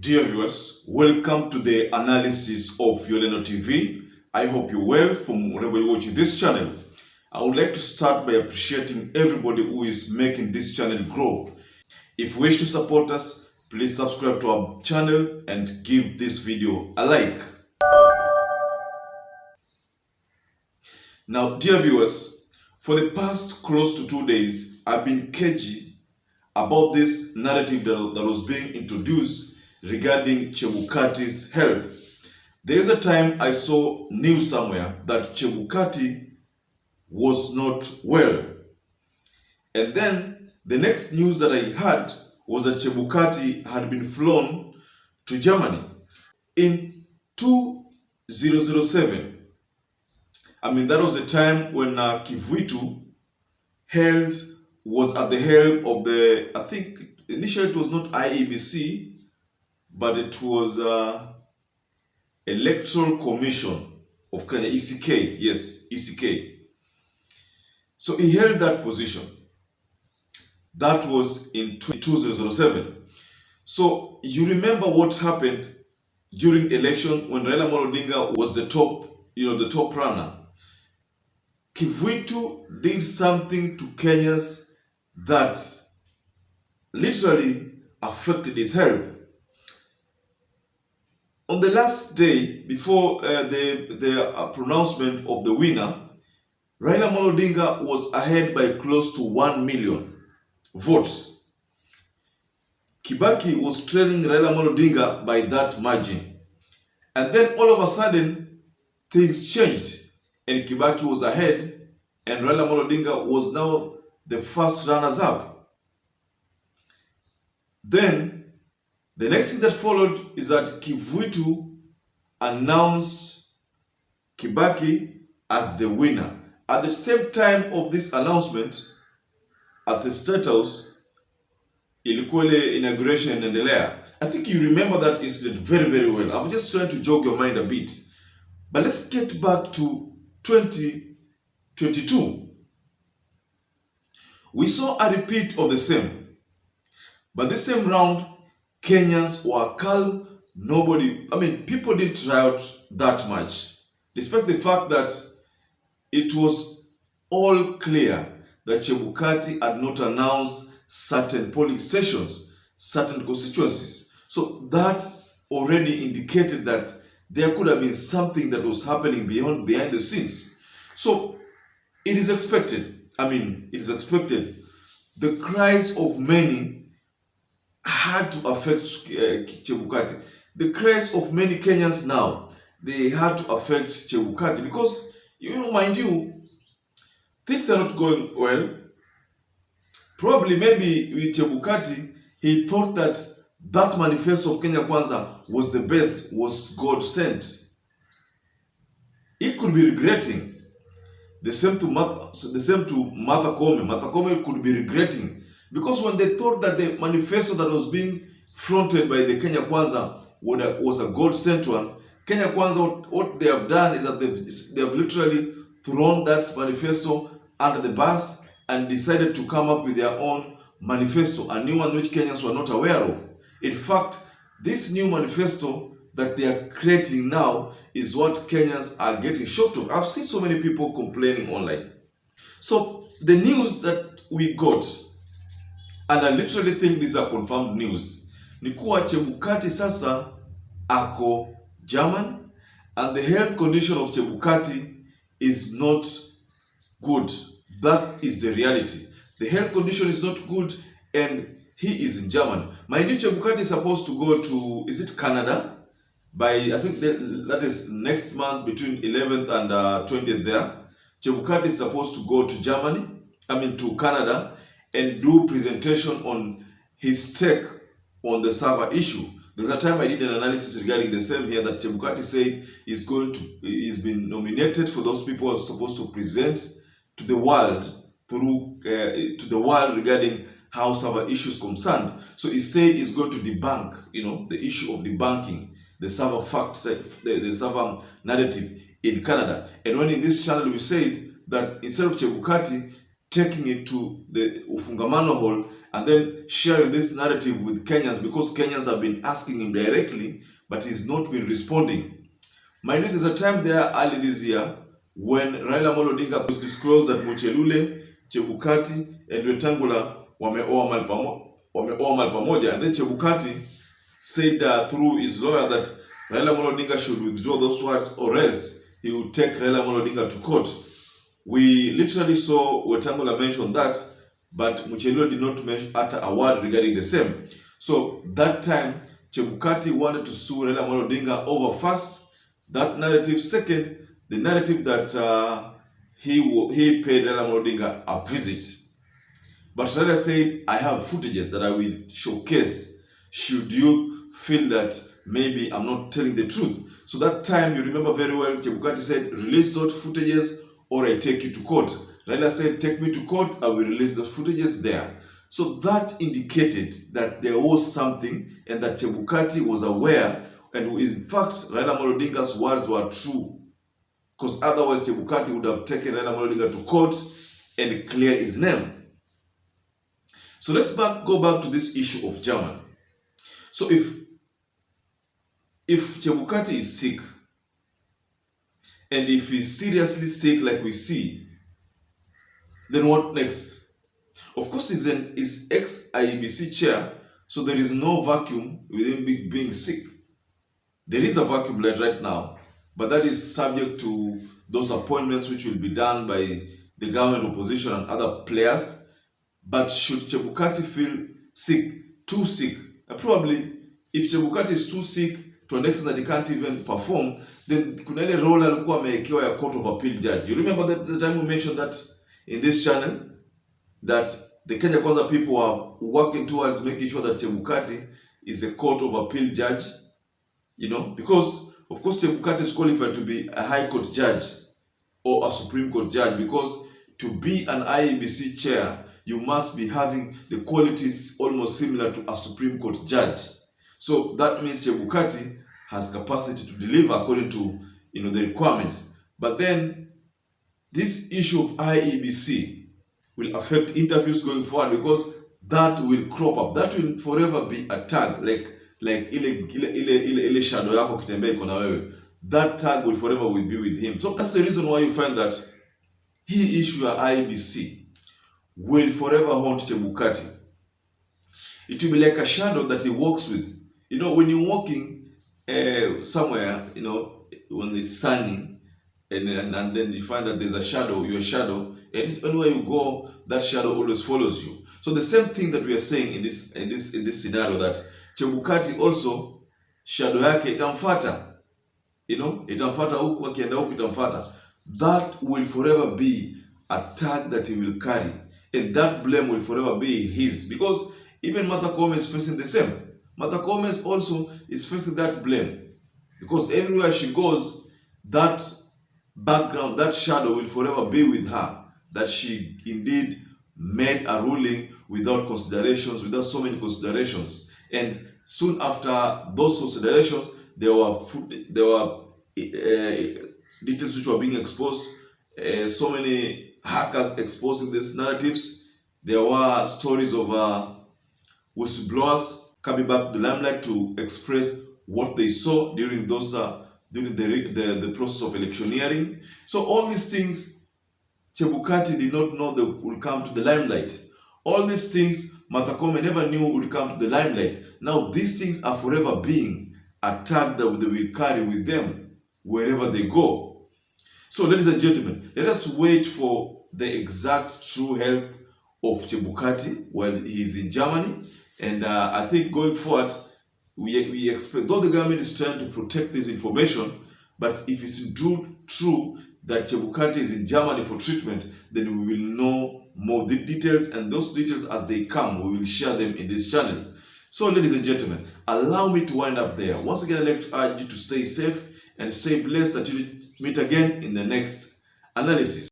Dear viewers, welcome to the analysis of YOLENO TV. I hope you're well from wherever you're watching this channel. I would like to start by appreciating everybody who is making this channel grow. If you wish to support us, please subscribe to our channel and give this video a like. Now, dear viewers, for the past close to 2 days, I've been cagey about this narrative that was being introduced regarding CHEBUKATI's health. There is a time I saw news somewhere that CHEBUKATI was not well. And then the next news that I heard was that CHEBUKATI had been flown to Germany in 2007. That was the time when Kivuitu was at the helm of the, I think initially it was not IEBC, but it was Electoral Commission of Kenya, ECK, yes, ECK. So he held that position. That was in 2007. So you remember what happened during election when Raila Amolo Odinga was the top runner. Kivuitu did something to Kenyans that literally affected his health. On the last day before the pronouncement of the winner, Raila Amolo Odinga was ahead by close to 1 million votes. Kibaki was trailing Raila Amolo Odinga by that margin. And then all of a sudden, things changed. And Kibaki was ahead, and Raila Amolo Odinga was now the first runners-up. Then, the next thing that followed is that Kivuitu announced Kibaki as the winner. At the same time of this announcement, at the State House, ilikuwa ile inauguration inaendelea. I think you remember that incident very, very well. I'm just trying to jog your mind a bit. But let's get back to 2022. We saw a repeat of the same. But this same round, Kenyans were calm. People didn't riot that much. Despite the fact that it was all clear that CHEBUKATI had not announced certain polling stations, certain constituencies. So that already indicated that there could have been something that was happening behind the scenes. So it is expected. The cries of many had to affect CHEBUKATI. The cries of many Kenyans now, they had to affect CHEBUKATI because, mind you, things are not going well. Probably, maybe with CHEBUKATI, he thought that manifesto of Kenya Kwanza was the best, was God sent. He could be regretting. The same to Martha Koome. Martha Koome could be regretting. Because when they thought that the manifesto that was being fronted by the Kenya Kwanza was a God-sent one, Kenya Kwanza, what they have done is that they have literally thrown that manifesto under the bus and decided to come up with their own manifesto, a new one which Kenyans were not aware of. In fact, this new manifesto that they are creating now is what Kenyans are getting shocked of. I've seen so many people complaining online. So the news that we got, and I literally think these are confirmed news, ni kuwa CHEBUKATI sasa ako German, and the health condition of CHEBUKATI is not good. That is the reality. The health condition is not good, and he is in Germany. Mind you, CHEBUKATI is supposed to go to, is it Canada? By, I think that is next month between 11th and 20th there. CHEBUKATI is supposed to go to to Canada, and do presentation on his take on the server issue. There's a time I did an analysis regarding the same here that CHEBUKATI said he's been nominated for those people who are supposed to present to the world regarding how server issues concerned. So he said he's going to debunk, the issue of debunking the server facts, the server narrative in Canada. And when in this channel we said that instead of CHEBUKATI taking it to the Ufungamano Hall and then sharing this narrative with Kenyans, because Kenyans have been asking him directly, but he's not been responding. Mind you, there's a time there early this year when Raila Amolo Odinga was disclosed that Muchelule, Chebukati, and Wetangula wameoa mali pamoja, and then Chebukati said through his lawyer that Raila Amolo Odinga should withdraw those words, or else he would take Raila Amolo Odinga to court. We literally saw Wetangula mention that, but Muchelule did not utter a word regarding the same. So that time, Chebukati wanted to sue Raila Amolo Odinga over first that narrative, second, the narrative that he paid Raila Amolo Odinga a visit. But Raila said, I have footages that I will showcase should you feel that maybe I'm not telling the truth. So that time, you remember very well, Chebukati said, release those footages or I take you to court. Raila said, take me to court, I will release those footages there. So that indicated that there was something, and that Chebukati was aware, and in fact, Raila Amolo Odinga's words were true. Because otherwise, Chebukati would have taken Raila Amolo Odinga to court and clear his name. So let's go back to this issue of Germany. So if Chebukati is sick, and if he's seriously sick like we see, then what next? Of course, he's ex-IEBC chair, so there is no vacuum with him being sick. There is a vacuum right now, but that is subject to those appointments which will be done by the government, opposition, and other players. But should Chebukati feel sick, too sick, probably if Chebukati is too sick to an extent that he can't even perform, then kuna ile role alikuwa amewekewa ya court of appeal judge. You remember that the time we mentioned that in this channel, that the Kenya Kwanza people are working towards making sure that Chebukati is a court of appeal judge, you know, because of course Chebukati is qualified to be a high court judge or a Supreme Court judge, because to be an IEBC chair, you must be having the qualities almost similar to a Supreme Court judge. So that means Chebukati has capacity to deliver according to, you know, the requirements. But then this issue of IEBC will affect interviews going forward, because that will crop up. That will forever be a tag, like ile shadow yako kitembea iko na wewe. That tag will forever be with him. So that's the reason why you find that he issue a IEBC will forever haunt Chebukati. It will be like a shadow that he walks with. You know, when you're walking somewhere, you know, when it's sunny, and then you find that there's a shadow, your shadow, and anywhere you go, that shadow always follows you. So the same thing that we are saying in this scenario, that Chebukati also shadow yake itamfuata, you know, itamfuata huku akienda huku itamfuata. That will forever be a tag that he will carry, and that blame will forever be his, because even Martha Koome is facing the same. Martha Koome also is facing that blame, because everywhere she goes, that background, that shadow will forever be with her, that she indeed made a ruling without considerations, without so many considerations. And soon after those considerations, there were details which were being exposed, so many hackers exposing these narratives. There were stories of whistleblowers coming back to the limelight to express what they saw during those during the process of electioneering. So all these things, Chebukati did not know they would come to the limelight. All these things, Martha Koome never knew would come to the limelight. Now these things are forever being a tag that they will carry with them wherever they go. So ladies and gentlemen, let us wait for the exact true health of Chebukati while he is in Germany. And I think going forward, we expect, though the government is trying to protect this information, but if it's true that Chebukati is in Germany for treatment, then we will know more details, and those details as they come, we will share them in this channel. So ladies and gentlemen, allow me to wind up there. Once again, I'd like to urge you to stay safe and stay blessed until we meet again in the next analysis.